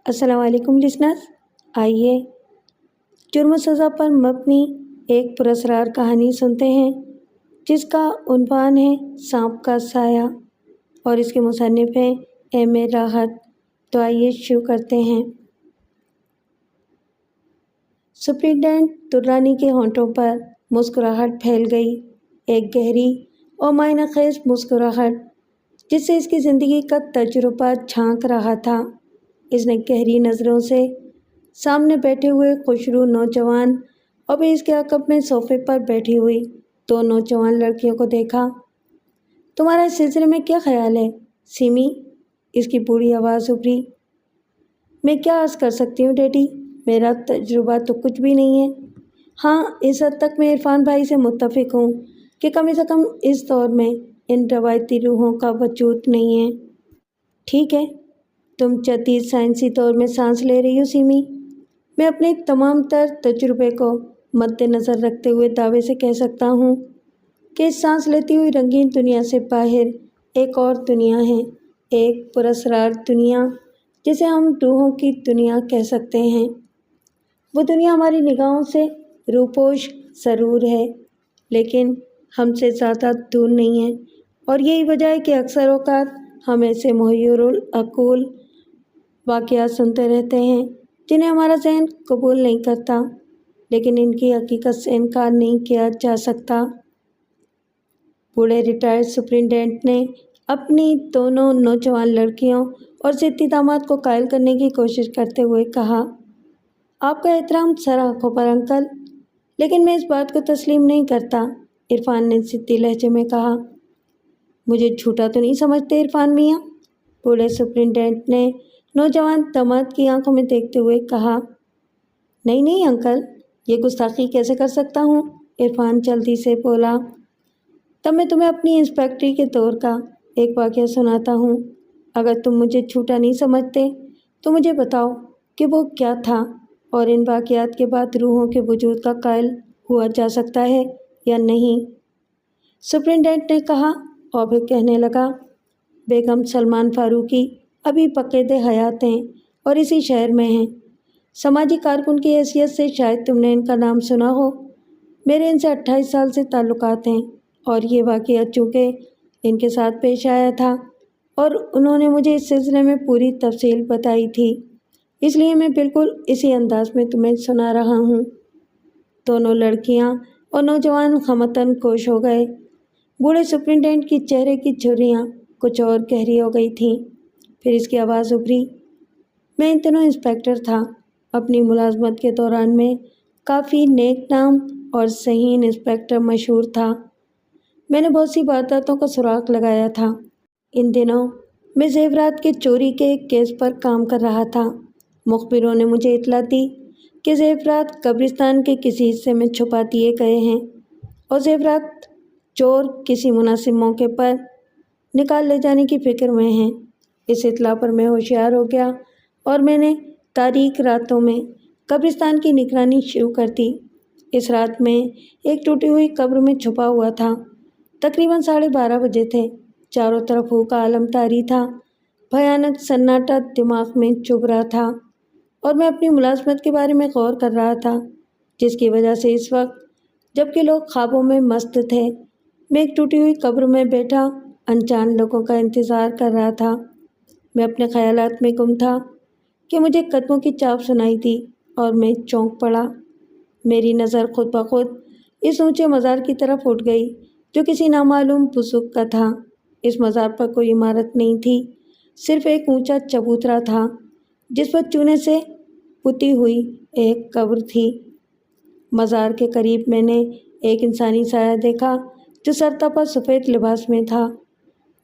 السلام علیکم لسنرز، آئیے جرم و سزا پر مبنی ایک پراسرار کہانی سنتے ہیں جس کا عنوان ہے سانپ کا سایہ اور اس کے مصنف ہیں ایم اے راحت۔ تو آئیے شروع کرتے ہیں۔ سپرنٹینڈنٹ درانی کے ہونٹوں پر مسکراہٹ پھیل گئی، ایک گہری اور معنی خیز مسکراہٹ جس سے اس کی زندگی کا تجربہ جھانک رہا تھا۔ اس نے گہری نظروں سے سامنے بیٹھے ہوئے خوشرو نوجوان اور بھی اس کے عقب میں صوفے پر بیٹھی ہوئی دو نوجوان لڑکیوں کو دیکھا۔ تمہارا اس سلسلے میں کیا خیال ہے سیمی؟ اس کی بوڑھی آواز ابھری۔ میں کیا عرض کر سکتی ہوں ڈیڈی، میرا تجربہ تو کچھ بھی نہیں ہے۔ ہاں، اس حد تک میں عرفان بھائی سے متفق ہوں کہ کم سے کم اس دور میں ان روایتی روحوں کا وجود نہیں ہے۔ ٹھیک ہے، تم جدید سائنسی دور میں سانس لے رہی ہو سیمی۔ میں اپنے تمام تر تجربے کو مد نظر رکھتے ہوئے دعوے سے کہہ سکتا ہوں کہ اس سانس لیتی ہوئی رنگین دنیا سے باہر ایک اور دنیا ہے، ایک پراسرار دنیا جسے ہم روحوں کی دنیا کہہ سکتے ہیں۔ وہ دنیا ہماری نگاہوں سے روپوش ضرور ہے لیکن ہم سے زیادہ دور نہیں ہے، اور یہی وجہ ہے کہ اکثر اوقات ہم ایسے محیر العقول واقعات سنتے رہتے ہیں جنہیں ہمارا ذہن قبول نہیں کرتا لیکن ان کی حقیقت سے انکار نہیں کیا جا سکتا۔ بوڑھے ریٹائرڈ سپرنٹینڈنٹ نے اپنی دونوں نوجوان لڑکیوں اور ضدی داماد کو قائل کرنے کی کوشش کرتے ہوئے کہا، آپ کا احترام سر آنکھوں پر انکل، لیکن میں اس بات کو تسلیم نہیں کرتا، عرفان نے ضدی لہجے میں کہا۔ مجھے جھوٹا تو نہیں سمجھتے عرفان میاں؟ بوڑھے سپرنٹینڈنٹ نے نوجوان داماد کی آنکھوں میں دیکھتے ہوئے کہا۔ نہیں نہیں انکل، یہ گستاخی کیسے کر سکتا ہوں، عرفان جلدی سے بولا۔ تب میں تمہیں اپنی انسپیکٹری کے دور کا ایک واقعہ سناتا ہوں۔ اگر تم مجھے جھوٹا نہیں سمجھتے تو مجھے بتاؤ کہ وہ کیا تھا اور ان واقعات کے بعد روحوں کے وجود کا قائل ہوا جا سکتا ہے یا نہیں؟ سپرنٹینڈنٹ نے کہا اور پھر کہنے لگا، بیگم سلمان فاروقی ابھی بقید حیات ہیں اور اسی شہر میں ہیں۔ سماجی کارکن کی حیثیت سے شاید تم نے ان کا نام سنا ہو۔ میرے ان سے 28 سال سے تعلقات ہیں اور یہ واقعہ چونکہ ان کے ساتھ پیش آیا تھا اور انہوں نے مجھے اس سلسلے میں پوری تفصیل بتائی تھی، اس لیے میں بالکل اسی انداز میں تمہیں سنا رہا ہوں۔ دونوں لڑکیاں اور نوجوان غمتاً خاموش ہو گئے۔ بوڑھے سپرنٹینڈنٹ کی چہرے کی جھریاں کچھ اور گہری ہو گئی تھیں۔ پھر اس کی آواز ابھری، میں ان دنوں انسپیکٹر تھا۔ اپنی ملازمت کے دوران میں کافی نیک نام اور ذہین انسپیکٹر مشہور تھا۔ میں نے بہت سی وارداتوں کا سراغ لگایا تھا۔ ان دنوں میں زیورات کے چوری کے ایک کیس پر کام کر رہا تھا۔ مخبروں نے مجھے اطلاع دی کہ زیورات قبرستان کے کسی حصے میں چھپا دیے گئے ہیں اور زیورات چور کسی مناسب موقع پر نکال لے جانے کی فکر میں ہیں۔ اس اطلاع پر میں ہوشیار ہو گیا اور میں نے تاریک راتوں میں قبرستان کی نگرانی شروع کر دی۔ اس رات میں ایک ٹوٹی ہوئی قبر میں چھپا ہوا تھا۔ تقریباً 12:30 بجے تھے۔ چاروں طرف ہو کا عالم طاری تھا، بھیانک سناٹا دماغ میں چبھ رہا تھا اور میں اپنی ملازمت کے بارے میں غور کر رہا تھا، جس کی وجہ سے اس وقت جبکہ لوگ خوابوں میں مست تھے، میں ایک ٹوٹی ہوئی قبر میں بیٹھا انجان لوگوں کا انتظار کر رہا تھا۔ میں اپنے خیالات میں گم تھا کہ مجھے قدموں کی چاپ سنائی دی اور میں چونک پڑا۔ میری نظر خود بخود اس اونچے مزار کی طرف اٹھ گئی جو کسی نامعلوم بزرگ کا تھا۔ اس مزار پر کوئی عمارت نہیں تھی، صرف ایک اونچا چبوترا تھا جس پر چونے سے پتی ہوئی ایک قبر تھی۔ مزار کے قریب میں نے ایک انسانی سایہ دیکھا جو سرتاپا سفید لباس میں تھا۔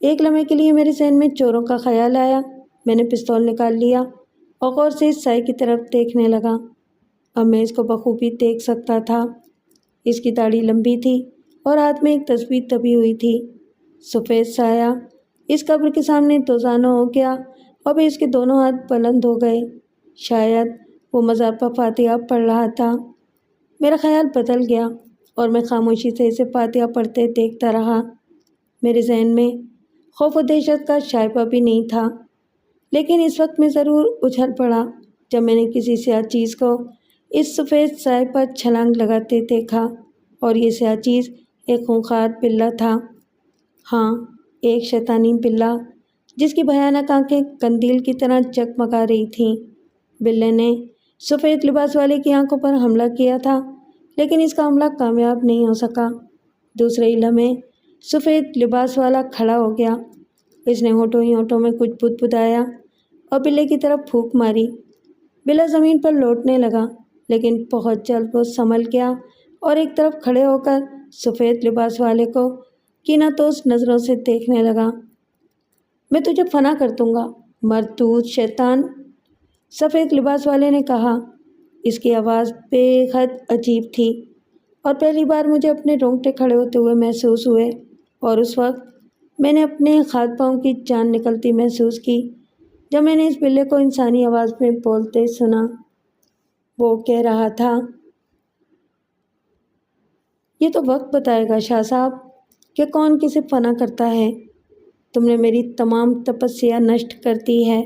ایک لمحے کے لیے میرے ذہن میں چوروں کا خیال آیا۔ میں نے پستول نکال لیا اور غور سے اس سائے کی طرف دیکھنے لگا۔ اب میں اس کو بخوبی دیکھ سکتا تھا۔ اس کی داڑھی لمبی تھی اور ہاتھ میں ایک تسبیح دبی ہوئی تھی۔ سفید سایہ اس قبر کے سامنے دوزانوں ہو گیا اور پھر اس کے دونوں ہاتھ بلند ہو گئے۔ شاید وہ مزار پر فاتحہ پڑھ رہا تھا۔ میرا خیال بدل گیا اور میں خاموشی سے اسے فاتحہ پڑھتے دیکھتا رہا۔ میرے ذہن میں خوف و دہشت کا شائبہ بھی نہیں تھا۔ لیکن اس وقت میں ضرور اچھل پڑا جب میں نے کسی سیاہ چیز کو اس سفید سائے پر چھلانگ لگاتے دیکھا، اور یہ سیاہ چیز ایک خونخوار بلّا تھا۔ ہاں، ایک شیطانی بلّا جس کی بھیانک آنکھیں قندیل کی طرح جگمگا رہی تھیں۔ بلّے نے سفید لباس والے کی آنکھوں پر حملہ کیا تھا، لیکن اس کا حملہ کامیاب نہیں ہو سکا۔ دوسرے ہی لمحے سفید لباس والا کھڑا ہو گیا۔ اس نے ہونٹوں ہی ہونٹوں میں کچھ بدبدایا اور بلے کی طرف پھونک ماری۔ بلا زمین پر لوٹنے لگا، لیکن بہت جلد وہ سنبھل گیا اور ایک طرف کھڑے ہو کر سفید لباس والے کو کینہ توز نظروں سے دیکھنے لگا۔ میں تجھے فنا کر دوں گا، مردود شیطان، سفید لباس والے نے کہا۔ اس کی آواز بے حد عجیب تھی اور پہلی بار مجھے اپنے رونگٹے کھڑے ہوتے ہوئے محسوس ہوئے، اور اس وقت میں نے اپنے ہاتھ پاؤں کی جان نکلتی محسوس کی جب میں نے اس بلے کو انسانی آواز میں بولتے سنا۔ وہ کہہ رہا تھا، یہ تو وقت بتائے گا شاہ صاحب کہ کون کسے فنا کرتا ہے۔ تم نے میری تمام تپسیا نشٹ کر دی ہے،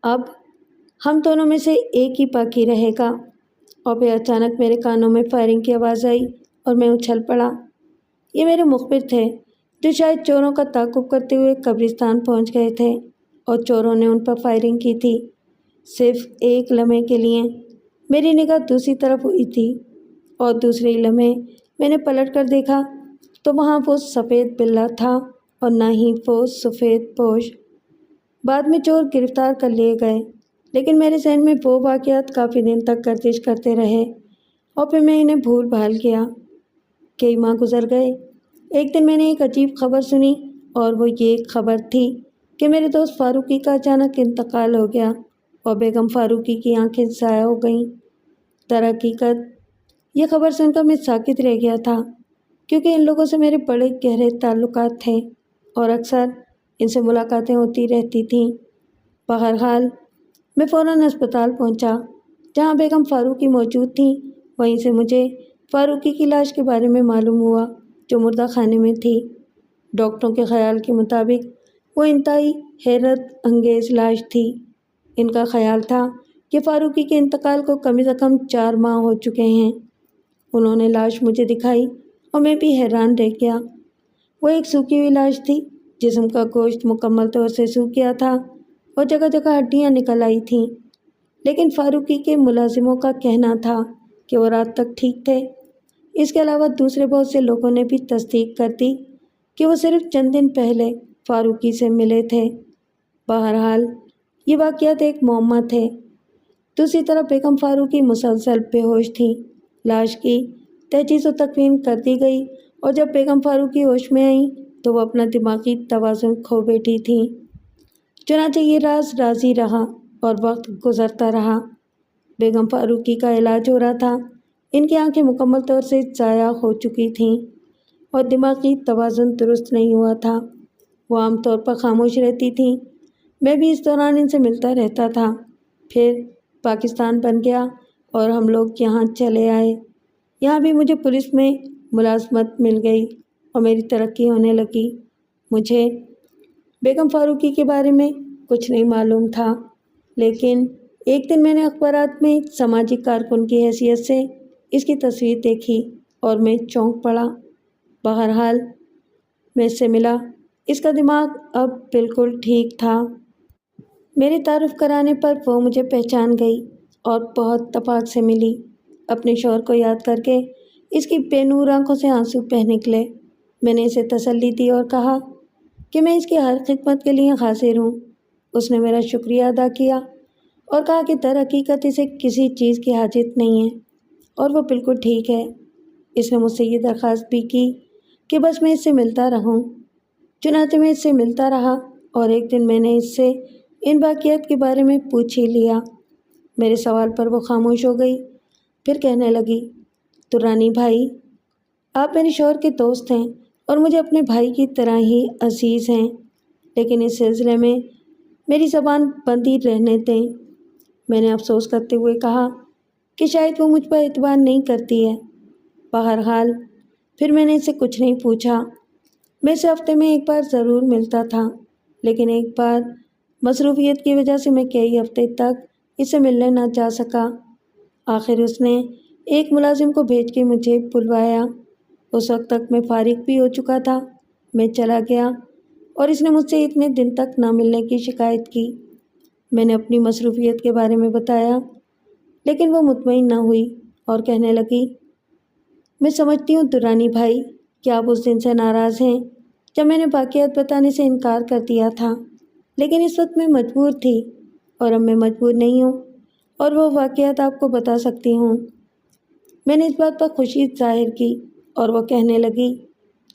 اب ہم دونوں میں سے ایک ہی باقی رہے گا۔ اور پھر اچانک میرے کانوں میں فائرنگ کی آواز آئی اور میں اچھل پڑا۔ یہ میرے مخبر تھے جو شاید چوروں کا تعاقب کرتے ہوئے قبرستان پہنچ گئے تھے اور چوروں نے ان پر فائرنگ کی تھی۔ صرف ایک لمحے کے لیے میری نگاہ دوسری طرف ہوئی تھی اور دوسرے ہی لمحے میں نے پلٹ کر دیکھا تو وہاں وہ سفید بلّا تھا اور نہ ہی وہ سفید پوش۔ بعد میں چور گرفتار کر لیے گئے، لیکن میرے ذہن میں وہ واقعات کافی دن تک گردش کرتے رہے اور پھر میں انہیں بھول بھال گیا۔ کئی ماہ گزر گئے۔ ایک دن میں نے ایک عجیب خبر سنی، اور وہ یہ خبر تھی کہ میرے دوست فاروقی کا اچانک انتقال ہو گیا اور بیگم فاروقی کی آنکھیں ضائع ہو گئیں۔ درحقیقت یہ خبر سن کر میں ساکت رہ گیا تھا، کیونکہ ان لوگوں سے میرے بڑے گہرے تعلقات تھے اور اکثر ان سے ملاقاتیں ہوتی رہتی تھیں۔ بہرحال میں فوراً اسپتال پہنچا جہاں بیگم فاروقی موجود تھیں۔ وہیں سے مجھے فاروقی کی لاش کے بارے میں معلوم ہوا جو مردہ خانے میں تھی۔ ڈاکٹروں کے خیال کے مطابق وہ انتہائی حیرت انگیز لاش تھی۔ ان کا خیال تھا کہ فاروقی کے انتقال کو کم از کم 4 ماہ ہو چکے ہیں۔ انہوں نے لاش مجھے دکھائی اور میں بھی حیران رہ گیا۔ وہ ایک سوکھی ہوئی لاش تھی، جسم کا گوشت مکمل طور سے سوکھ گیا تھا اور جگہ جگہ ہڈیاں نکل آئی تھیں، لیکن فاروقی کے ملازموں کا کہنا تھا کہ وہ رات تک ٹھیک تھے۔ اس کے علاوہ دوسرے بہت سے لوگوں نے بھی تصدیق کر دی کہ وہ صرف چند دن پہلے فاروقی سے ملے تھے۔ بہرحال یہ واقعات ایک معمہ تھے۔ دوسری طرف بیگم فاروقی مسلسل بے ہوش تھیں۔ لاش کی تجہیز و تکفین کر دی گئی اور جب بیگم فاروقی ہوش میں آئیں تو وہ اپنا دماغی توازن کھو بیٹھی تھیں۔ چنانچہ یہ راز رازی رہا اور وقت گزرتا رہا۔ بیگم فاروقی کا علاج ہو رہا تھا۔ ان کی آنکھیں مکمل طور سے ضائع ہو چکی تھیں اور دماغی توازن درست نہیں ہوا تھا۔ وہ عام طور پر خاموش رہتی تھیں۔ میں بھی اس دوران ان سے ملتا رہتا تھا۔ پھر پاکستان بن گیا اور ہم لوگ یہاں چلے آئے۔ یہاں بھی مجھے پولیس میں ملازمت مل گئی اور میری ترقی ہونے لگی۔ مجھے بیگم فاروقی کے بارے میں کچھ نہیں معلوم تھا، لیکن ایک دن میں نے اخبارات میں سماجی کارکن کی حیثیت سے اس کی تصویر دیکھی اور میں چونک پڑا۔ بہرحال میں اس سے ملا۔ اس کا دماغ اب بالکل ٹھیک تھا۔ میرے تعارف کرانے پر وہ مجھے پہچان گئی اور بہت اتفاق سے ملی۔ اپنے شوہر کو یاد کر کے اس کی بے نور آنکھوں سے آنسو بہہ نکلے۔ میں نے اسے تسلی دی اور کہا کہ میں اس کی ہر خدمت کے لیے حاضر ہوں۔ اس نے میرا شکریہ ادا کیا اور کہا کہ در حقیقت اسے کسی چیز کی حاجت نہیں ہے اور وہ بالکل ٹھیک ہے۔ اس نے مجھ سے یہ درخواست بھی کی کہ بس میں اس سے ملتا رہوں۔ چنانچہ میں اس سے ملتا رہا اور ایک دن میں نے اس سے ان واقعات کے بارے میں پوچھ ہی لیا۔ میرے سوال پر وہ خاموش ہو گئی، پھر کہنے لگی، درانی بھائی، آپ میرے شوہر کے دوست ہیں اور مجھے اپنے بھائی کی طرح ہی عزیز ہیں، لیکن اس سلسلے میں میری زبان بندی رہنے دیں۔ میں نے افسوس کرتے ہوئے کہا کہ شاید وہ مجھ پر اعتبار نہیں کرتی ہے۔ بہرحال پھر میں نے اس سے کچھ نہیں پوچھا۔ میں اسے ہفتے میں ایک بار ضرور ملتا تھا، لیکن ایک بار مصروفیت کی وجہ سے میں کئی ہفتے تک اس سے ملنے نہ جا سکا۔ آخر اس نے ایک ملازم کو بھیج کے مجھے بلوایا۔ اس وقت تک میں فارغ بھی ہو چکا تھا۔ میں چلا گیا اور اس نے مجھ سے اتنے دن تک نہ ملنے کی شکایت کی۔ میں نے اپنی مصروفیت کے بارے میں بتایا، لیکن وہ مطمئن نہ ہوئی اور کہنے لگی، میں سمجھتی ہوں درانی بھائی کہ آپ اس دن سے ناراض ہیں جب میں نے واقعات بتانے سے انکار کر دیا تھا، لیکن اس وقت میں مجبور تھی اور اب میں مجبور نہیں ہوں اور وہ واقعات آپ کو بتا سکتی ہوں۔ میں نے اس بات پر خوشی ظاہر کی اور وہ کہنے لگی،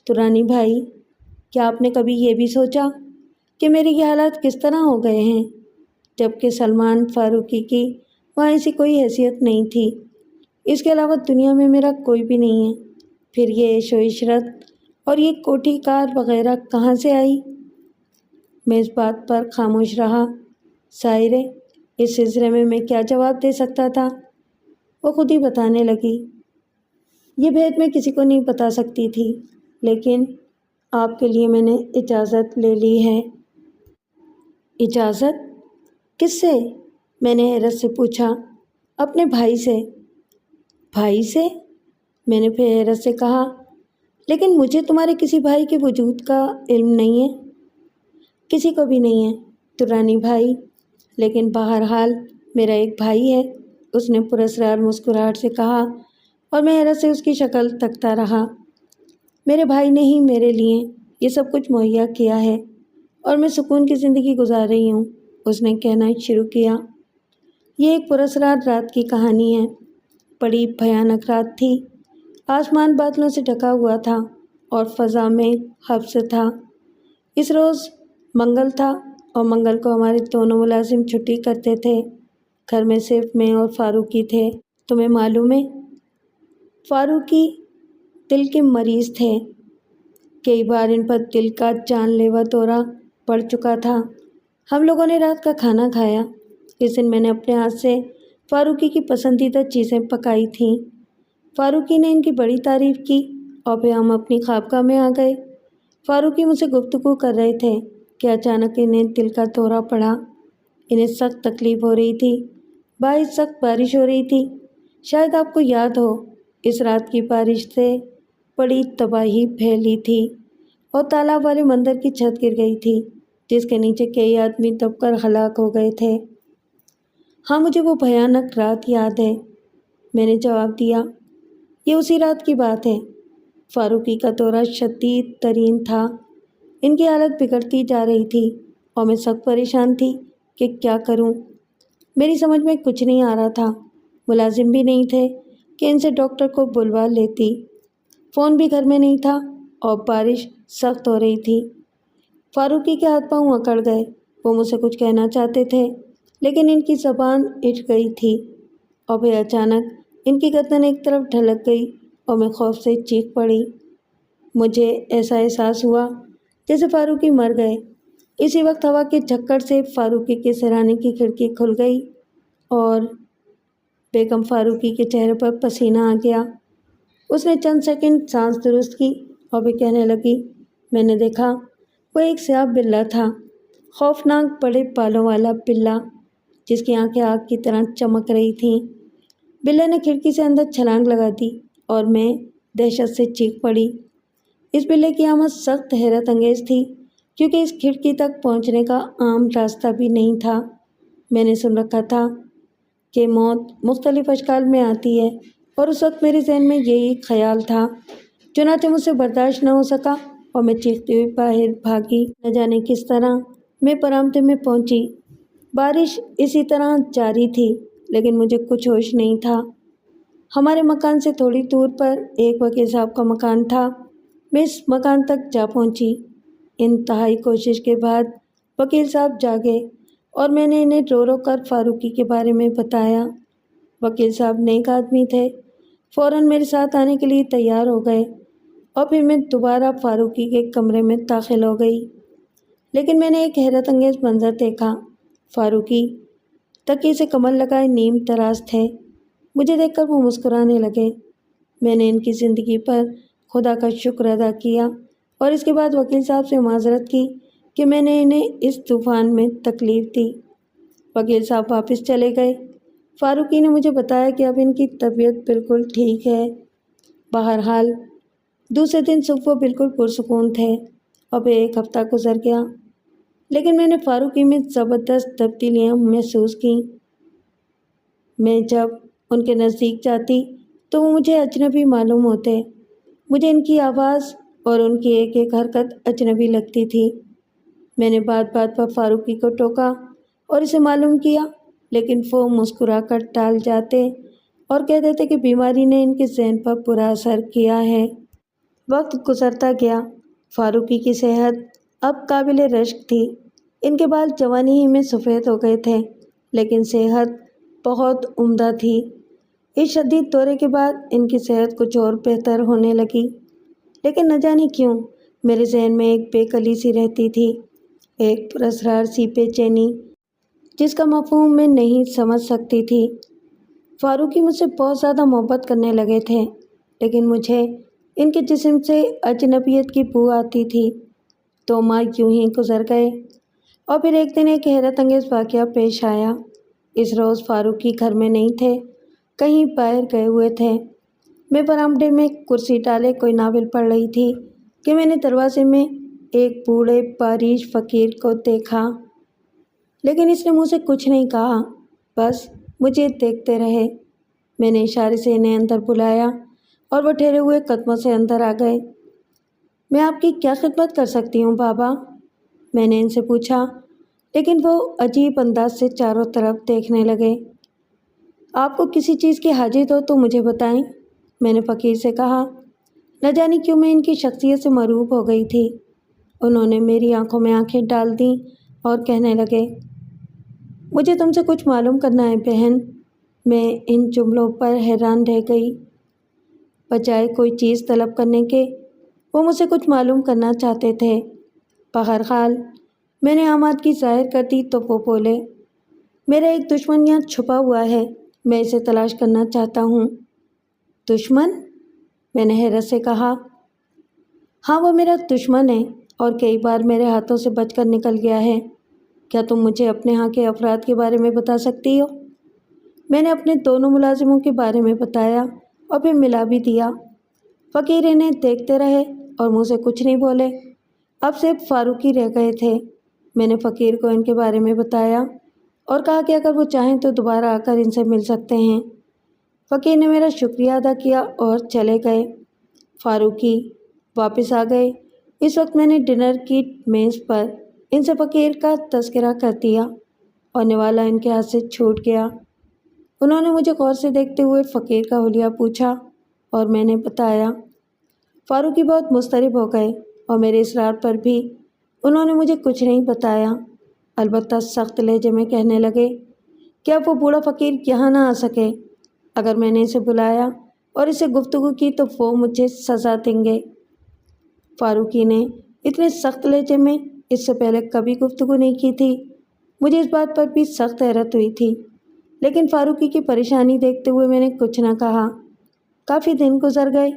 درانی بھائی، کیا آپ نے کبھی یہ بھی سوچا کہ میرے یہ حالات کس طرح ہو گئے ہیں، جبکہ سلمان فاروقی کی وہاں ایسی کوئی حیثیت نہیں تھی؟ اس کے علاوہ دنیا میں میرا کوئی بھی نہیں ہے۔ پھر یہ عیش و عشرت اور یہ کوٹھی کار وغیرہ کہاں سے آئی؟ میں اس بات پر خاموش رہا۔ ظاہر ہے اس سلسلے میں کیا جواب دے سکتا تھا؟ وہ خود ہی بتانے لگی، یہ بھید میں کسی کو نہیں بتا سکتی تھی، لیکن آپ کے لیے میں نے اجازت لے لی ہے۔ اجازت؟ کس سے؟ میں نے حیرت سے پوچھا۔ اپنے بھائی سے۔ بھائی سے؟ میں نے پھر حیرت سے کہا، لیکن مجھے تمہارے کسی بھائی کے وجود کا علم نہیں ہے۔ کسی کو بھی نہیں ہے درانی بھائی، لیکن بہرحال میرا ایک بھائی ہے، اس نے پراسرار مسکراہٹ سے کہا اور میں حیرت سے اس کی شکل تکتا رہا۔ میرے بھائی نے ہی میرے لیے یہ سب کچھ مہیا کیا ہے اور میں سکون کی زندگی گزار رہی ہوں، اس نے کہنا شروع کیا۔ یہ ایک پراسرار رات کی کہانی ہے۔ بڑی بھیانک رات تھی۔ آسمان بادلوں سے ڈھکا ہوا تھا اور فضا میں حبس تھا۔ اس روز منگل تھا اور منگل کو ہمارے دونوں ملازم چھٹی کرتے تھے۔ گھر میں صرف میں اور فاروقی تھے۔ تمہیں معلوم ہے فاروقی دل کے مریض تھے۔ کئی بار ان پر دل کا جان لیوا دورہ پڑ چکا تھا۔ ہم لوگوں نے رات کا کھانا کھایا۔ اس دن میں نے اپنے ہاتھ سے فاروقی کی پسندیدہ چیزیں پکائی تھیں۔ فاروقی نے ان کی بڑی تعریف کی اور پھر ہم اپنی خوابگاہ میں آ گئے۔ فاروقی مجھ سے گفتگو کر رہے تھے کہ اچانک انہیں دل کا دورہ پڑا۔ انہیں سخت تکلیف ہو رہی تھی، باہر سخت بارش ہو رہی تھی۔ شاید آپ کو یاد ہو، اس رات کی بارش سے بڑی تباہی پھیلی تھی اور تالاب والے مندر کی چھت گر گئی تھی، جس کے نیچے کئی آدمی دب کر ہلاک ہو گئے تھے۔ ہاں، مجھے وہ بھیانک رات یاد ہے، میں نے جواب دیا۔ یہ اسی رات کی بات ہے۔ فاروقی کا دورہ شدید ترین تھا۔ ان کی حالت بگڑتی جا رہی تھی اور میں سخت پریشان تھی کہ کیا کروں۔ میری سمجھ میں کچھ نہیں آ رہا تھا۔ ملازم بھی نہیں تھے کہ ان سے ڈاکٹر کو بلوا لیتی۔ فون بھی گھر میں نہیں تھا اور بارش سخت ہو رہی تھی۔ فاروقی کے ہاتھ پاؤں اکڑ گئے۔ وہ مجھ سے کچھ کہنا چاہتے تھے، لیکن ان کی زبان اٹھ گئی تھی اور پھر اچانک ان کی گردن ایک طرف ڈھلک گئی اور میں خوف سے چیخ پڑی۔ مجھے ایسا احساس ہوا جیسے فاروقی مر گئے۔ اسی وقت ہوا کے جھکڑ سے فاروقی کے سرانے کی کھڑکی کھل گئی اور بیگم فاروقی کے چہرے پر پسینہ آ گیا۔ اس نے چند سیکنڈ سانس درست کی اور پھر کہنے لگی، میں نے دیکھا وہ ایک سیاہ بلّا تھا، خوفناک بڑے بالوں والا بلّا جس کی آنکھیں آگ کی طرح چمک رہی تھیں۔ بلّے نے کھڑکی سے اندر چھلانگ لگا دی اور میں دہشت سے چیخ پڑی۔ اس بلّے کی آمد سخت حیرت انگیز تھی، کیونکہ اس کھڑکی تک پہنچنے کا عام راستہ بھی نہیں تھا۔ میں نے سن رکھا تھا کہ موت مختلف اشکال میں آتی ہے اور اس وقت میرے ذہن میں یہی خیال تھا۔ چنانچہ مجھ سے برداشت نہ ہو سکا اور میں چیختی ہوئی باہر بھاگی۔ نہ جانے کس طرح میں برآمدے میں پہنچی۔ بارش اسی طرح جاری تھی، لیکن مجھے کچھ ہوش نہیں تھا۔ ہمارے مکان سے تھوڑی دور پر ایک وکیل صاحب کا مکان تھا۔ میں اس مکان تک جا پہنچی۔ انتہائی کوشش کے بعد وکیل صاحب جاگے اور میں نے انہیں رو رو کر فاروقی کے بارے میں بتایا۔ وکیل صاحب نیک آدمی تھے، فوراً میرے ساتھ آنے کے لیے تیار ہو گئے اور پھر میں دوبارہ فاروقی کے کمرے میں داخل ہو گئی۔ لیکن میں نے ایک حیرت انگیز منظر دیکھا۔ فاروقی تکیے سے کمر لگائے نیم تراز تھے۔ مجھے دیکھ کر وہ مسکرانے لگے۔ میں نے ان کی زندگی پر خدا کا شکر ادا کیا اور اس کے بعد وکیل صاحب سے معذرت کی کہ میں نے انہیں اس طوفان میں تکلیف دی۔ وکیل صاحب واپس چلے گئے۔ فاروقی نے مجھے بتایا کہ اب ان کی طبیعت بالکل ٹھیک ہے۔ بہرحال دوسرے دن صبح وہ بالکل پرسکون تھے اور پھر ایک ہفتہ گزر گیا، لیکن میں نے فاروقی میں زبردست تبدیلیاں محسوس کیں۔ میں جب ان کے نزدیک جاتی تو وہ مجھے اجنبی معلوم ہوتے۔ مجھے ان کی آواز اور ان کی ایک ایک حرکت اجنبی لگتی تھی۔ میں نے بات بات پر فاروقی کو ٹوکا اور اسے معلوم کیا، لیکن وہ مسکرا کر ٹال جاتے اور کہتے تھے کہ بیماری نے ان کے ذہن پر برا اثر کیا ہے۔ وقت گزرتا گیا۔ فاروقی کی صحت اب قابل رشک تھی۔ ان کے بال جوانی ہی میں سفید ہو گئے تھے، لیکن صحت بہت عمدہ تھی۔ اس شدید دورے کے بعد ان کی صحت کچھ اور بہتر ہونے لگی، لیکن نہ جانے کیوں میرے ذہن میں ایک بے کلی سی رہتی تھی، ایک پراسرار سی بے چینی جس کا مفہوم میں نہیں سمجھ سکتی تھی۔ فاروقی مجھ سے بہت زیادہ محبت کرنے لگے تھے، لیکن مجھے ان کے جسم سے اجنبیت کی بو آتی تھی۔ 2 ماہ یوں ہی گزر گئے اور پھر ایک دن ایک حیرت انگیز واقعہ پیش آیا۔ اس روز فاروقی گھر میں نہیں تھے، کہیں باہر گئے ہوئے تھے۔ میں برآمدے میں کرسی ڈالے کوئی ناول پڑھ رہی تھی کہ میں نے دروازے میں ایک بوڑھے باریش فقیر کو دیکھا، لیکن اس نے مجھ سے کچھ نہیں کہا، بس مجھے دیکھتے رہے۔ میں نے اشارے سے انہیں اندر بلایا اور وہ ٹھہرے ہوئے قدموں سے اندر آ گئے۔ میں آپ کی کیا خدمت کر سکتی ہوں بابا؟ میں نے ان سے پوچھا، لیکن وہ عجیب انداز سے چاروں طرف دیکھنے لگے۔ آپ کو کسی چیز کی حاجت ہو تو مجھے بتائیں، میں نے فقیر سے کہا۔ نہ جانے کیوں میں ان کی شخصیت سے مرعوب ہو گئی تھی۔ انہوں نے میری آنکھوں میں آنکھیں ڈال دیں اور کہنے لگے، مجھے تم سے کچھ معلوم کرنا ہے بہن۔ میں ان جملوں پر حیران رہ گئی۔ بجائے کوئی چیز طلب کرنے کے وہ مجھ سے کچھ معلوم کرنا چاہتے تھے۔ بہرحال میں نے آمادگی ظاہر کر دی تو وہ بولے، میرا ایک دشمن یہاں چھپا ہوا ہے، میں اسے تلاش کرنا چاہتا ہوں۔ دشمن؟ میں نے حیرت سے کہا۔ ہاں، وہ میرا دشمن ہے اور کئی بار میرے ہاتھوں سے بچ کر نکل گیا ہے۔ کیا تم مجھے اپنے ہاں کے افراد کے بارے میں بتا سکتی ہو؟ میں نے اپنے دونوں ملازموں کے بارے میں بتایا اور پھر ملا بھی دیا۔ فقیر انہیں دیکھتے رہے اور مجھ سے کچھ نہیں بولے۔ اب صرف فاروقی رہ گئے تھے۔ میں نے فقیر کو ان کے بارے میں بتایا اور کہا کہ اگر وہ چاہیں تو دوبارہ آ کر ان سے مل سکتے ہیں۔ فقیر نے میرا شکریہ ادا کیا اور چلے گئے۔ فاروقی واپس آ گئے۔ اس وقت میں نے ڈنر کی میز پر ان سے فقیر کا تذکرہ کر دیا اور نوالا ان کے ہاتھ سے چھوٹ گیا۔ انہوں نے مجھے غور سے دیکھتے ہوئے فقیر کا حلیہ پوچھا اور میں نے بتایا۔ فاروقی بہت مضطرب ہو گئے اور میرے اصرار پر بھی انہوں نے مجھے کچھ نہیں بتایا، البتہ سخت لہجے میں کہنے لگے کہ اب وہ بوڑھا فقیر یہاں نہ آ سکے۔ اگر میں نے اسے بلایا اور اسے گفتگو کی تو وہ مجھے سزا دیں گے۔ فاروقی نے اتنے سخت لہجے میں اس سے پہلے کبھی گفتگو نہیں کی تھی۔ مجھے اس بات پر بھی سخت حیرت ہوئی تھی، لیکن فاروقی کی پریشانی دیکھتے ہوئے میں نے کچھ نہ کہا۔ کافی دن گزر گئے،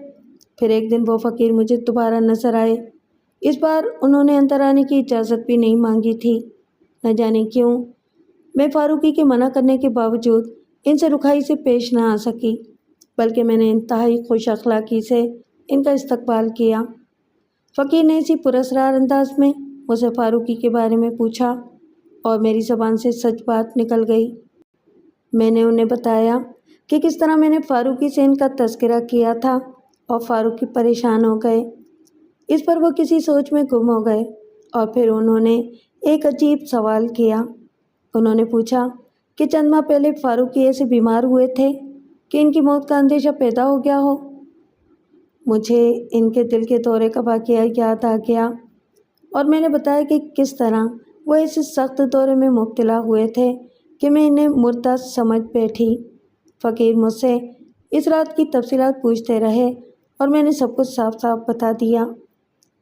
پھر ایک دن وہ فقیر مجھے دوبارہ نظر آئے۔ اس بار انہوں نے اندر آنے کی اجازت بھی نہیں مانگی تھی۔ نہ جانے کیوں میں فاروقی کے منع کرنے کے باوجود ان سے رکھائی سے پیش نہ آ سکی، بلکہ میں نے انتہائی خوش اخلاقی سے ان کا استقبال کیا۔ فقیر نے اسی پراسرار انداز میں مجھ سے فاروقی کے بارے میں پوچھا اور میری زبان سے سچ بات نکل گئی۔ میں نے انہیں بتایا کہ کس طرح میں نے فاروقی سے ان کا تذکرہ کیا تھا اور فاروقی پریشان ہو گئے۔ اس پر وہ کسی سوچ میں گم ہو گئے اور پھر انہوں نے ایک عجیب سوال کیا۔ انہوں نے پوچھا کہ چند ماہ پہلے فاروقی ایسے بیمار ہوئے تھے کہ ان کی موت کا اندیشہ پیدا ہو گیا ہو۔ مجھے ان کے دل کے دورے کا واقعہ یاد آ گیا اور میں نے بتایا کہ کس طرح وہ ایسے سخت دورے میں مبتلا ہوئے تھے کہ میں انہیں مردہ سمجھ بیٹھی۔ فقیر مجھ سے اس رات کی تفصیلات پوچھتے رہے اور میں نے سب کچھ صاف صاف بتا دیا۔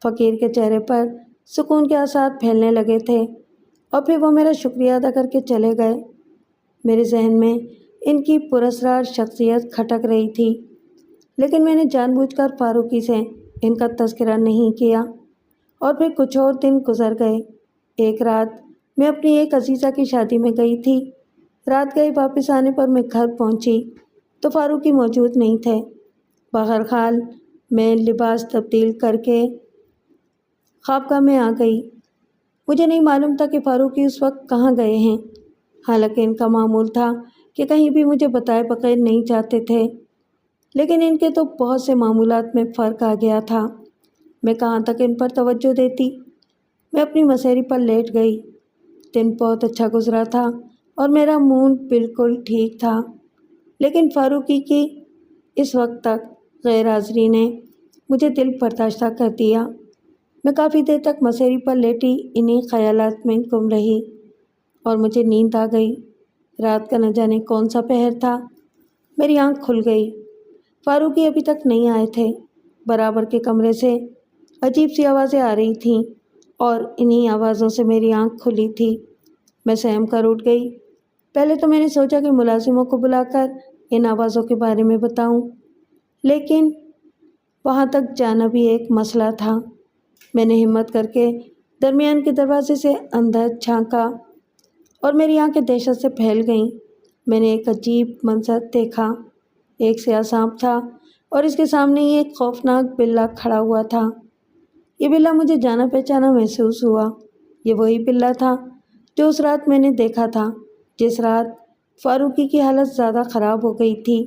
فقیر کے چہرے پر سکون کے آثار پھیلنے لگے تھے اور پھر وہ میرا شکریہ ادا کر کے چلے گئے۔ میرے ذہن میں ان کی پراسرار شخصیت کھٹک رہی تھی، لیکن میں نے جان بوجھ کر فاروقی سے ان کا تذکرہ نہیں کیا اور پھر کچھ اور دن گزر گئے۔ ایک رات میں اپنی ایک عزیزہ کی شادی میں گئی تھی۔ رات گئے واپس آنے پر میں گھر پہنچی تو فاروقی موجود نہیں تھے۔ بہرحال میں لباس تبدیل کر کے خوابگاہ میں آ گئی۔ مجھے نہیں معلوم تھا کہ فاروقی اس وقت کہاں گئے ہیں، حالانکہ ان کا معمول تھا کہ کہیں بھی مجھے بتائے بغیر نہیں جاتے تھے، لیکن ان کے تو بہت سے معمولات میں فرق آ گیا تھا۔ میں کہاں تک ان پر توجہ دیتی؟ میں اپنی مسیری پر لیٹ گئی۔ دن بہت اچھا گزرا تھا اور میرا موڈ بالکل ٹھیک تھا، لیکن فاروقی کی اس وقت تک غیر حاضری نے مجھے دل برداشتہ کر دیا۔ میں کافی دیر تک مسیری پر لیٹی انہی خیالات میں گم رہی اور مجھے نیند آ گئی۔ رات کا نہ جانے کون سا پہر تھا، میری آنکھ کھل گئی۔ فاروقی ابھی تک نہیں آئے تھے۔ برابر کے کمرے سے عجیب سی آوازیں آ رہی تھیں اور انہی آوازوں سے میری آنکھ کھلی تھی۔ میں سہم کر اٹھ گئی۔ پہلے تو میں نے سوچا کہ ملازموں کو بلا کر ان آوازوں کے بارے میں بتاؤں، لیکن وہاں تک جانا بھی ایک مسئلہ تھا۔ میں نے ہمت کر کے درمیان کے دروازے سے اندر جھانکا اور میری آنکھیں دہشت سے پھیل گئیں۔ میں نے ایک عجیب منظر دیکھا۔ ایک سیاہ سانپ تھا اور اس کے سامنے ہی ایک خوفناک بلّا کھڑا ہوا تھا۔ یہ بلّا مجھے جانا پہچانا محسوس ہوا۔ یہ وہی بلّا تھا جو اس رات میں نے دیکھا تھا، جس رات فاروقی کی حالت زیادہ خراب ہو گئی تھی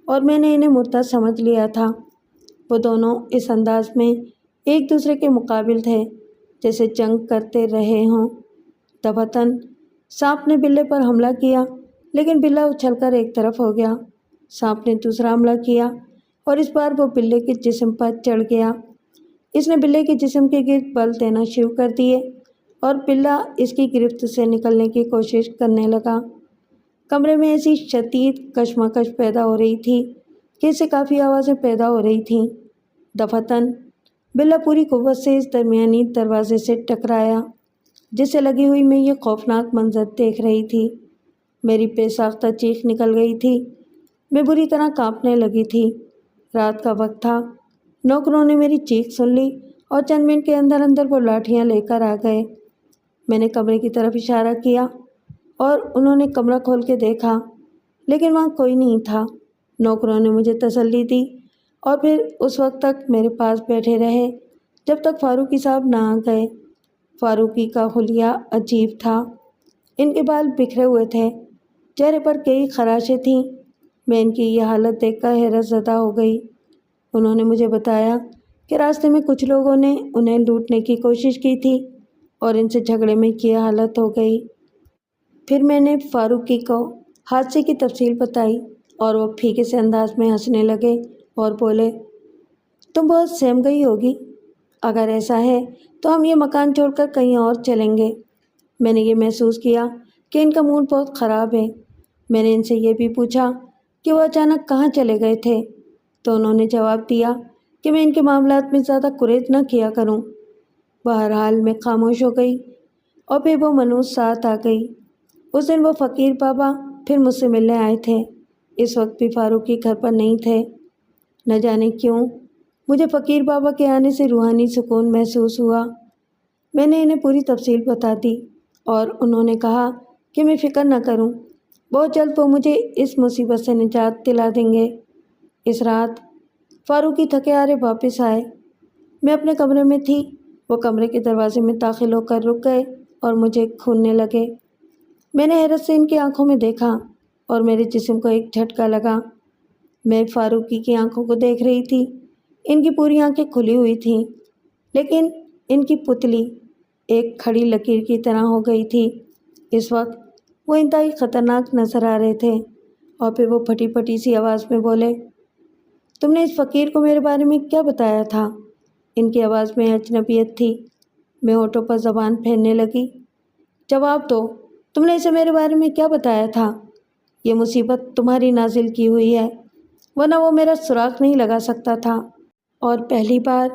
اور میں نے انہیں مردہ سمجھ لیا تھا۔ وہ دونوں اس انداز میں ایک دوسرے کے مقابل تھے جیسے جنگ کرتے رہے ہوں۔ دفعتاً سانپ نے بلے پر حملہ کیا، لیکن بلّا اچھل کر ایک طرف ہو گیا۔ سانپ نے دوسرا حملہ کیا اور اس بار وہ بلے کے جسم پر چڑھ گیا۔ اس نے بلے کے جسم کے گرد بل دینا شروع کر دیے اور بلّا اس کی گرفت سے نکلنے کی کوشش کرنے لگا۔ کمرے میں ایسی شدید کشمکش پیدا ہو رہی تھی کہ اس سے کافی آوازیں پیدا ہو رہی تھیں۔ دفعتاً بلّا پوری قوت سے اس درمیانی دروازے سے ٹکرایا جس سے لگی ہوئی میں یہ خوفناک منظر دیکھ رہی تھی۔ میری بے ساختہ چیخ نکل گئی تھی۔ میں بری طرح کانپنے لگی تھی۔ رات کا وقت تھا۔ نوکروں نے میری چیخ سن لی اور چند منٹ کے اندر اندر وہ لاٹھیاں لے کر آ گئے۔ میں نے کمرے کی طرف اشارہ کیا اور انہوں نے کمرہ کھول کے دیکھا، لیکن وہاں کوئی نہیں تھا۔ نوکروں نے مجھے تسلی دی اور پھر اس وقت تک میرے پاس بیٹھے رہے جب تک فاروقی صاحب نہ آ گئے۔ فاروقی کا حلیہ عجیب تھا۔ ان کے بال بکھرے ہوئے تھے، چہرے پر کئی خراشیں تھیں۔ میں ان کی یہ حالت دیکھ کر حیرت زدہ ہو گئی۔ انہوں نے مجھے بتایا کہ راستے میں کچھ لوگوں نے انہیں لوٹنے کی کوشش کی تھی اور ان سے جھگڑے میں یہ حالت ہو گئی۔ پھر میں نے فاروقی کو حادثے کی تفصیل بتائی اور وہ پھیکے سے انداز میں ہنسنے لگے اور بولے، تم بہت سہم گئی ہوگی۔ اگر ایسا ہے تو ہم یہ مکان چھوڑ کر کہیں اور چلیں گے۔ میں نے یہ محسوس کیا کہ ان کا موڈ بہت خراب ہے۔ میں نے ان سے یہ بھی پوچھا کہ وہ اچانک کہاں چلے گئے تھے، تو انہوں نے جواب دیا کہ میں ان کے معاملات میں زیادہ کریز نہ کیا کروں۔ بہرحال میں خاموش ہو گئی اور پھر وہ منوس ساتھ آ گئی۔ اس دن وہ فقیر بابا پھر مجھ سے ملنے آئے تھے۔ اس وقت بھی فاروقی گھر پر نہیں تھے۔ نہ جانے کیوں مجھے فقیر بابا کے آنے سے روحانی سکون محسوس ہوا۔ میں نے انہیں پوری تفصیل بتا دی اور انہوں نے کہا کہ میں فکر نہ کروں، بہت جلد وہ مجھے اس مصیبت سے نجات دلا دیں گے۔ اس رات فاروقی تھکے ہارے واپس آئے۔ میں اپنے کمرے میں تھی۔ وہ کمرے کے دروازے میں داخل ہو کر رک گئے اور مجھے گھورنے لگے۔ میں نے حیرت سے ان کی آنکھوں میں دیکھا اور میرے جسم کو ایک جھٹکا لگا۔ میں فاروقی کی آنکھوں کو دیکھ رہی تھی۔ ان کی پوری آنکھیں کھلی ہوئی تھیں، لیکن ان کی پتلی ایک کھڑی لکیر کی طرح ہو گئی تھی۔ اس وقت وہ انتہائی خطرناک نظر آ رہے تھے اور پھر وہ پھٹی پھٹی سی آواز میں بولے، تم نے اس فقیر کو میرے بارے میں کیا بتایا تھا؟ ان کی آواز میں اجنبیت تھی۔ میں ہونٹوں پر زبان پھیرنے لگی۔ جواب دو، تم نے اسے میرے بارے میں کیا بتایا تھا؟ یہ مصیبت تمہاری نازل کی ہوئی ہے، ورنہ وہ میرا سراغ نہیں لگا سکتا تھا۔ اور پہلی بار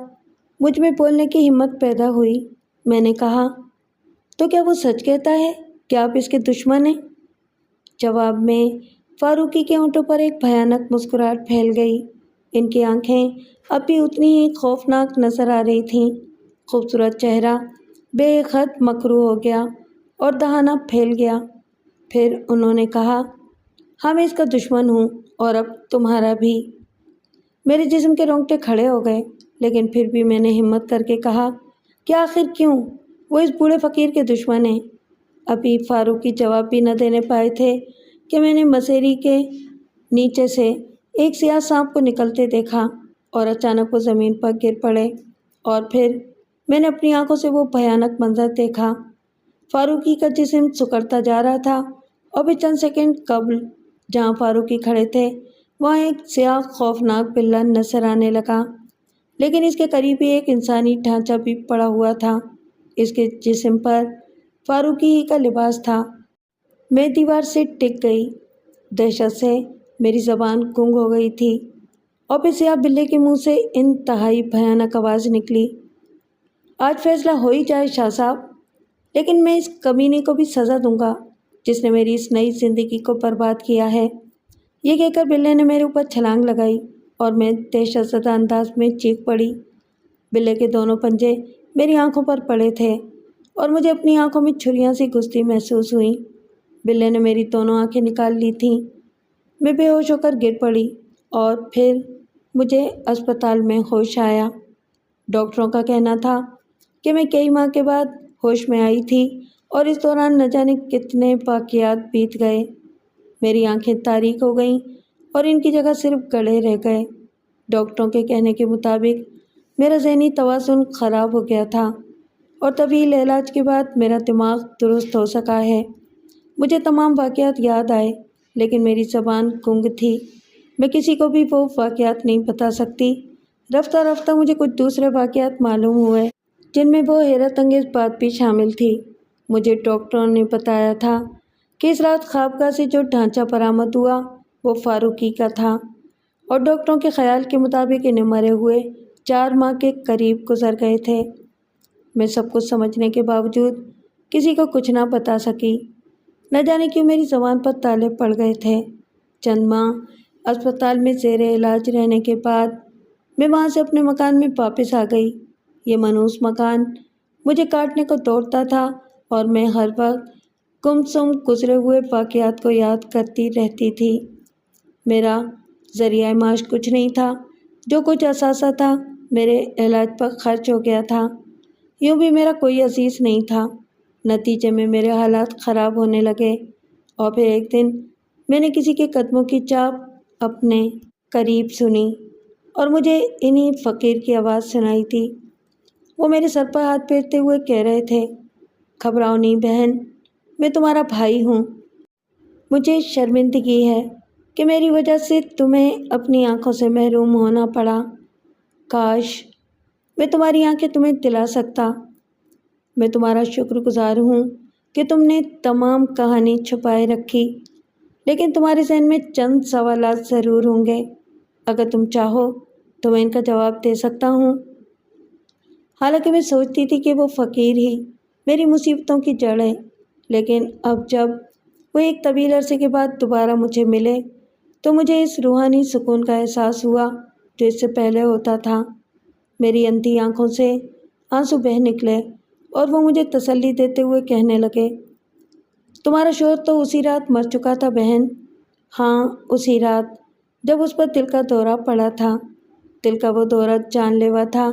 مجھ میں بولنے کی ہمت پیدا ہوئی۔ میں نے کہا، تو کیا وہ سچ کہتا ہے کہ آپ اس کے دشمن ہیں؟ جواب میں فاروقی کے ہونٹوں پر ایک بھیانک مسکراہٹ پھیل گئی۔ ان کی آنکھیں اب بھی اتنی ہی خوفناک نظر آ رہی تھیں۔ خوبصورت چہرہ بے حد مکروہ ہو گیا اور دہانہ پھیل گیا۔ پھر انہوں نے کہا، ہاں میں اس کا دشمن ہوں اور اب تمہارا بھی۔ میرے جسم کے رونگٹے کھڑے ہو گئے، لیکن پھر بھی میں نے ہمت کر کے کہا کہ آخر کیوں؟ وہ اس بوڑھے فقیر کے دشمن ہیں۔ ابھی فاروقی جواب بھی نہ دینے پائے تھے کہ میں نے مسیری کے نیچے سے ایک سیاہ سانپ کو نکلتے دیکھا اور اچانک وہ زمین پر گر پڑے، اور پھر میں نے اپنی آنکھوں سے وہ بھیانک منظر دیکھا۔ فاروقی کا جسم سکڑتا جا رہا تھا، اور بھی چند سیکنڈ قبل جہاں فاروقی کھڑے تھے وہاں ایک سیاہ خوفناک بلّا نظر آنے لگا، لیکن اس کے قریب ہی ایک انسانی ڈھانچہ بھی پڑا ہوا تھا۔ اس کے جسم پر فاروقی ہی کا لباس تھا۔ میں دیوار سے ٹک گئی، دہشت سے میری زبان گنگ ہو گئی تھی، اور پھر سیاہ بلے کے منہ سے انتہائی بھیانک آواز نکلی، آج فیصلہ ہو ہی جائے شاہ صاحب، لیکن میں اس کمینے کو بھی سزا دوں گا جس نے میری اس نئی زندگی کو برباد کیا ہے۔ یہ کہہ کر بلے نے میرے اوپر چھلانگ لگائی اور میں دہشت زدہ انداز میں چیخ پڑی۔ بلے کے دونوں پنجے میری آنکھوں پر پڑے تھے اور مجھے اپنی آنکھوں میں چھریاں سی گھستی محسوس ہوئیں۔ بلے نے میری دونوں آنکھیں نکال لی تھیں۔ میں بے ہوش ہو کر گر پڑی اور پھر مجھے اسپتال میں ہوش آیا۔ ڈاکٹروں کا کہنا تھا کہ میں کئی ماہ کے بعد ہوش میں آئی تھی، اور اس دوران نہ جانے کتنے واقعات بیت گئے۔ میری آنکھیں تاریک ہو گئیں اور ان کی جگہ صرف گڑھے رہ گئے۔ ڈاکٹروں کے کہنے کے مطابق میرا ذہنی توازن خراب ہو گیا تھا، اور طویل علاج کے بعد میرا دماغ درست ہو سکا ہے۔ مجھے تمام واقعات یاد آئے، لیکن میری زبان گنگ تھی۔ میں کسی کو بھی وہ واقعات نہیں بتا سکتی۔ رفتہ رفتہ مجھے کچھ دوسرے واقعات معلوم ہوئے جن میں وہ حیرت انگیز بات بھی شامل تھی۔ مجھے ڈاکٹروں نے بتایا تھا کہ اس رات خوابگاہ سے جو ڈھانچہ برآمد ہوا وہ فاروقی کا تھا، اور ڈاکٹروں کے خیال کے مطابق انہیں مرے ہوئے 4 ماہ کے قریب گزر گئے تھے۔ میں سب کچھ سمجھنے کے باوجود کسی کو کچھ نہ بتا سکی۔ نہ جانے کیوں میری زبان پر تالے پڑ گئے تھے۔ چند ماہ اسپتال میں زیر علاج رہنے کے بعد میں وہاں سے اپنے مکان میں واپس آ گئی۔ یہ منحوس مکان مجھے کاٹنے کو دوڑتا تھا، اور میں ہر وقت گمسم گزرے ہوئے واقعات کو یاد کرتی رہتی تھی۔ میرا ذریعہ معاش کچھ نہیں تھا، جو کچھ اثاثہ تھا میرے علاج پر خرچ ہو گیا تھا۔ یوں بھی میرا کوئی عزیز نہیں تھا۔ نتیجے میں میرے حالات خراب ہونے لگے، اور پھر ایک دن میں نے کسی کے قدموں کی چاپ اپنے قریب سنی، اور مجھے انہی فقیر کی آواز سنائی تھی۔ وہ میرے سر پر ہاتھ پھیرتے ہوئے کہہ رہے تھے، گھبراؤ نہیں بہن، میں تمہارا بھائی ہوں۔ مجھے شرمندگی ہے کہ میری وجہ سے تمہیں اپنی آنکھوں سے محروم ہونا پڑا۔ کاش میں تمہاری آنکھیں تمہیں دلا سکتا۔ میں تمہارا شکر گزار ہوں کہ تم نے تمام کہانی چھپائے رکھی، لیکن تمہارے ذہن میں چند سوالات ضرور ہوں گے۔ اگر تم چاہو تو میں ان کا جواب دے سکتا ہوں۔ حالانکہ میں سوچتی تھی کہ وہ فقیر ہی میری مصیبتوں کی جڑ ہے، لیکن اب جب وہ ایک طویل عرصے کے بعد دوبارہ مجھے ملے تو مجھے اس روحانی سکون کا احساس ہوا جو اس سے پہلے ہوتا تھا۔ میری اندھی آنکھوں سے آنسو بہہ نکلے، اور وہ مجھے تسلی دیتے ہوئے کہنے لگے، تمہارا شوہر تو اسی رات مر چکا تھا بہن۔ ہاں، اسی رات جب اس پر دل کا دورہ پڑا تھا۔ دل کا وہ دورہ جان لیوا تھا،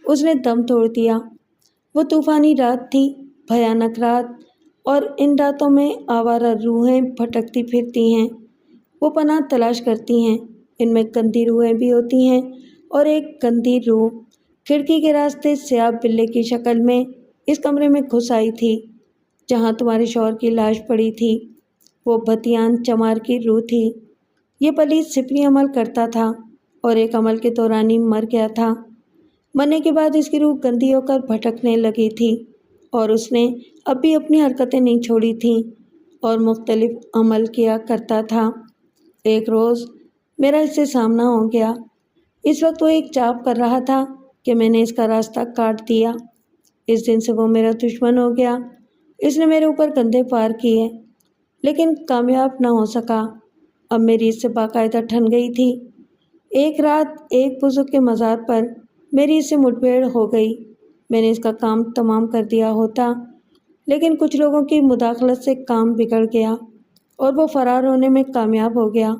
اس نے دم توڑ دیا۔ وہ طوفانی رات تھی، بھیانک رات، اور ان راتوں میں آوارہ روحیں بھٹکتی پھرتی ہیں۔ وہ پناہ تلاش کرتی ہیں۔ ان میں گندی روحیں بھی ہوتی ہیں، اور ایک گندی روح کھڑکی کے راستے سیاہ بلے کی شکل میں اس کمرے میں گھس آئی تھی جہاں تمہارے شوہر کی لاش پڑی تھی۔ وہ بھتیان چمار کی روح تھی۔ یہ پلیت سپلی عمل کرتا تھا، اور ایک عمل کے دوران ہی مر گیا تھا۔ مرنے کے بعد اس کی روح گندی ہو کر بھٹکنے لگی تھی، اور اس نے اب بھی اپنی حرکتیں نہیں چھوڑی تھیں اور مختلف عمل کیا کرتا تھا۔ ایک روز میرا اس سے سامنا ہو گیا۔ اس وقت وہ ایک چاپ کر رہا تھا کہ میں نے اس کا راستہ کاٹ دیا۔ اس دن سے وہ میرا دشمن ہو گیا۔ اس نے میرے اوپر گندے وار کیے، لیکن کامیاب نہ ہو سکا۔ اب میری اس سے باقاعدہ ٹھن گئی تھی۔ ایک رات ایک بزرگ کے مزار پر میری اس سے مٹبھیڑ ہو گئی۔ میں نے اس کا کام تمام کر دیا ہوتا، لیکن کچھ لوگوں کی مداخلت سے کام بگڑ گیا اور وہ فرار ہونے میں کامیاب ہو گیا۔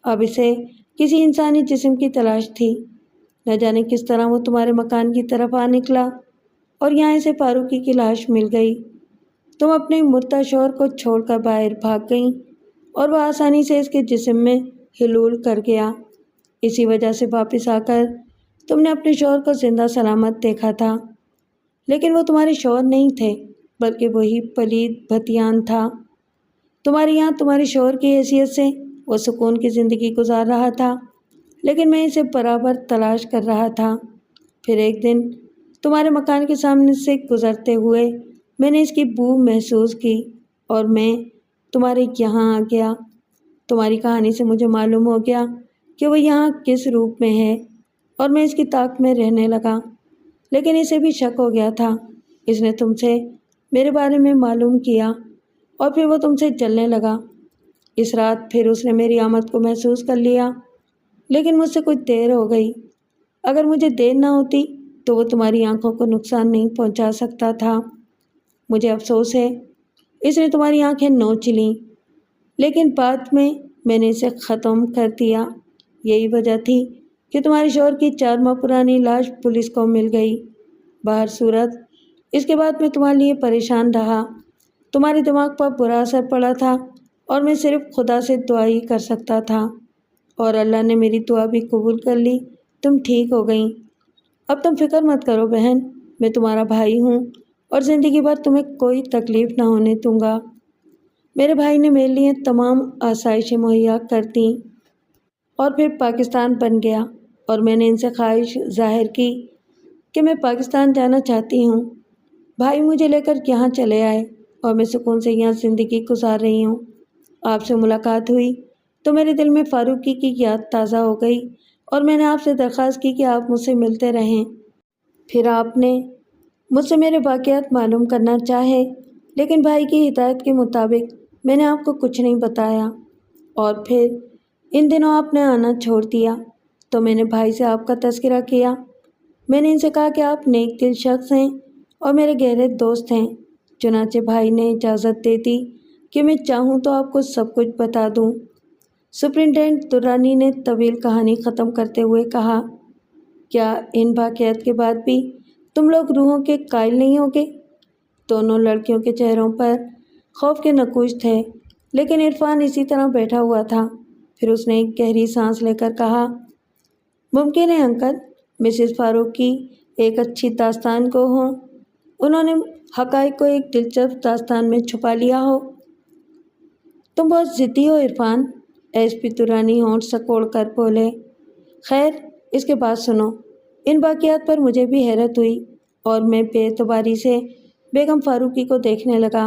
اب اسے کسی انسانی جسم کی تلاش تھی۔ نہ جانے کس طرح وہ تمہارے مکان کی طرف آ نکلا اور یہاں اسے فاروقی کی لاش مل گئی۔ تم اپنے مردہ شوہر کو چھوڑ کر باہر بھاگ گئیں اور وہ آسانی سے اس کے جسم میں حلول کر گیا۔ اسی وجہ سے واپس آ کر تم نے اپنے شوہر کو زندہ سلامت دیکھا تھا، لیکن وہ تمہارے شوہر نہیں تھے بلکہ وہی پلید بھتیان تھا۔ تمہارے یہاں تمہارے شوہر کی حیثیت سے وہ سکون کی زندگی گزار رہا تھا، لیکن میں اسے برابر تلاش کر رہا تھا۔ پھر ایک دن تمہارے مکان کے سامنے سے گزرتے ہوئے میں نے اس کی بو محسوس کی اور میں تمہارے یہاں آ گیا۔ تمہاری کہانی سے مجھے معلوم ہو گیا کہ وہ یہاں کس روپ میں ہے اور میں اس کی طاق میں رہنے لگا، لیکن اسے بھی شک ہو گیا تھا۔ اس نے تم سے میرے بارے میں معلوم کیا اور پھر وہ تم سے جلنے لگا۔ اس رات پھر اس نے میری آمد کو محسوس کر لیا، لیکن مجھ سے کچھ دیر ہو گئی۔ اگر مجھے دیر نہ ہوتی تو وہ تمہاری آنکھوں کو نقصان نہیں پہنچا سکتا تھا۔ مجھے افسوس ہے اس نے تمہاری آنکھیں نوچ لیں، لیکن بعد میں نے اسے ختم کر دیا۔ یہی وجہ تھی کہ تمہارے شوہر کی 4 ماہ پرانی لاش پولیس کو مل گئی۔ بہر صورت اس کے بعد میں تمہارے لیے پریشان رہا۔ تمہارے دماغ پر برا اثر پڑا تھا اور میں صرف خدا سے دعا ہی کر سکتا تھا، اور اللہ نے میری دعا بھی قبول کر لی۔ تم ٹھیک ہو گئیں۔ اب تم فکر مت کرو بہن، میں تمہارا بھائی ہوں اور زندگی بھر تمہیں کوئی تکلیف نہ ہونے دوں گا۔ میرے بھائی نے میرے لیے تمام آسائشیں مہیا کر دیں اور پھر پاکستان بن گیا، اور میں نے ان سے خواہش ظاہر کی کہ میں پاکستان جانا چاہتی ہوں۔ بھائی مجھے لے کر یہاں چلے آئے اور میں سکون سے یہاں زندگی گزار رہی ہوں۔ آپ سے ملاقات ہوئی تو میرے دل میں فاروقی کی یاد تازہ ہو گئی اور میں نے آپ سے درخواست کی کہ آپ مجھ سے ملتے رہیں۔ پھر آپ نے مجھ سے میرے واقعات معلوم کرنا چاہے، لیکن بھائی کی ہدایت کے مطابق میں نے آپ کو کچھ نہیں بتایا، اور پھر ان دنوں آپ نے آنا چھوڑ دیا تو میں نے بھائی سے آپ کا تذکرہ کیا۔ میں نے ان سے کہا کہ آپ نیک دل شخص ہیں اور میرے گہرے دوست ہیں، چنانچہ بھائی نے اجازت دے دی کہ میں چاہوں تو آپ کو سب کچھ بتا دوں۔ سپرنٹینڈنٹ درانی نے طویل کہانی ختم کرتے ہوئے کہا، کیا ان واقعات کے بعد بھی تم لوگ روحوں کے قائل نہیں ہوگے؟ دونوں لڑکیوں کے چہروں پر خوف کے نقوش تھے، لیکن عرفان اسی طرح بیٹھا ہوا تھا۔ پھر اس نے ایک گہری سانس لے کر کہا، ممکن ہے انکل مسز فاروقی ایک اچھی داستان کو ہوں، انہوں نے حقائق کو ایک دلچسپ داستان میں چھپا لیا ہو۔ تم بہت ضدی ہو عرفان، ایس پی درانی ہونٹ سکوڑ کر بولے۔ خیر اس کے بعد سنو۔ ان واقعات پر مجھے بھی حیرت ہوئی اور میں بے اعتباری سے بیگم فاروقی کو دیکھنے لگا۔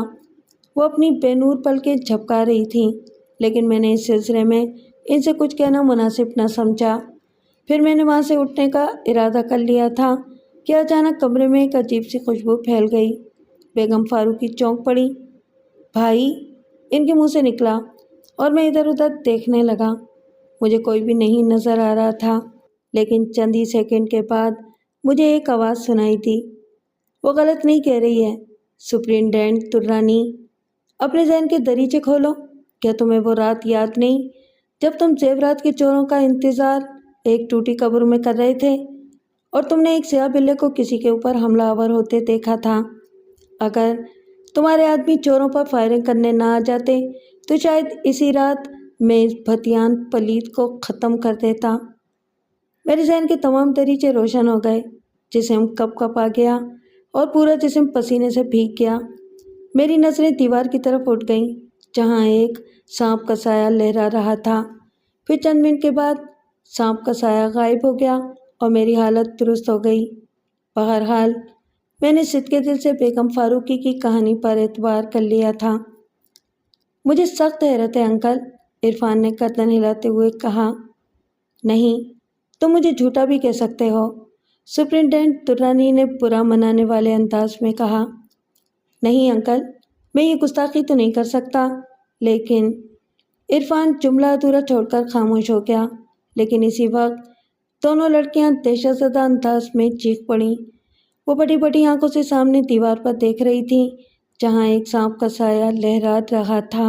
وہ اپنی بے نور پلکیں جھپکا رہی تھیں، لیکن میں نے اس سلسلے میں ان سے کچھ کہنا مناسب نہ سمجھا۔ پھر میں نے وہاں سے اٹھنے کا ارادہ کر لیا تھا کہ اچانک کمرے میں ایک عجیب سی خوشبو پھیل گئی۔ بیگم فاروقی چونک پڑی۔ بھائی، ان کے منہ سے نکلا، اور میں ادھر ادھر دیکھنے لگا۔ مجھے کوئی بھی نہیں نظر آ رہا تھا، لیکن چند ہی سیکنڈ کے بعد مجھے ایک آواز سنائی دی، وہ غلط نہیں کہہ رہی ہے سپرنٹینڈنٹ درانی، اپنے ذہن کے دریچے کھولو۔ کیا تمہیں وہ رات یاد نہیں جب تم زیورات کے چوروں کا انتظار ایک ٹوٹی قبر میں کر رہے تھے اور تم نے ایک سیاہ بلے کو کسی کے اوپر حملہ آور ہوتے دیکھا تھا؟ اگر تمہارے آدمی چوروں پر فائرنگ کرنے نہ آ جاتے تو شاید اسی رات میں اس بھتیان پلید کو ختم کر دیتا۔ میرے ذہن کے تمام دریچے روشن ہو گئے، جسم کپ کپ آ گیا اور پورا جسم پسینے سے بھیگ گیا۔ میری نظریں دیوار کی طرف اٹھ گئیں جہاں ایک سانپ کا سایہ لہرا رہا تھا۔ پھر چند منٹ کے بعد سانپ کا سایہ غائب ہو گیا اور میری حالت درست ہو گئی۔ بہرحال میں نے صدقے دل سے بیگم فاروقی کی کہانی پر اعتبار کر لیا تھا۔ مجھے سخت حیرت ہے انکل، عرفان نے گردن ہلاتے ہوئے کہا۔ نہیں، تم مجھے جھوٹا بھی کہہ سکتے ہو، سپرنٹینڈنٹ درانی نے برا منانے والے انداز میں کہا۔ نہیں انکل، میں یہ گستاخی تو نہیں کر سکتا، لیکن عرفان جملہ ادھورا چھوڑ کر خاموش ہو گیا، لیکن اسی وقت دونوں لڑکیاں دہشت زدہ انداز میں چیخ پڑیں وہ بڑی بڑی آنکھوں سے سامنے دیوار پر دیکھ رہی تھی جہاں ایک سانپ کا سایہ لہرا رہا تھا۔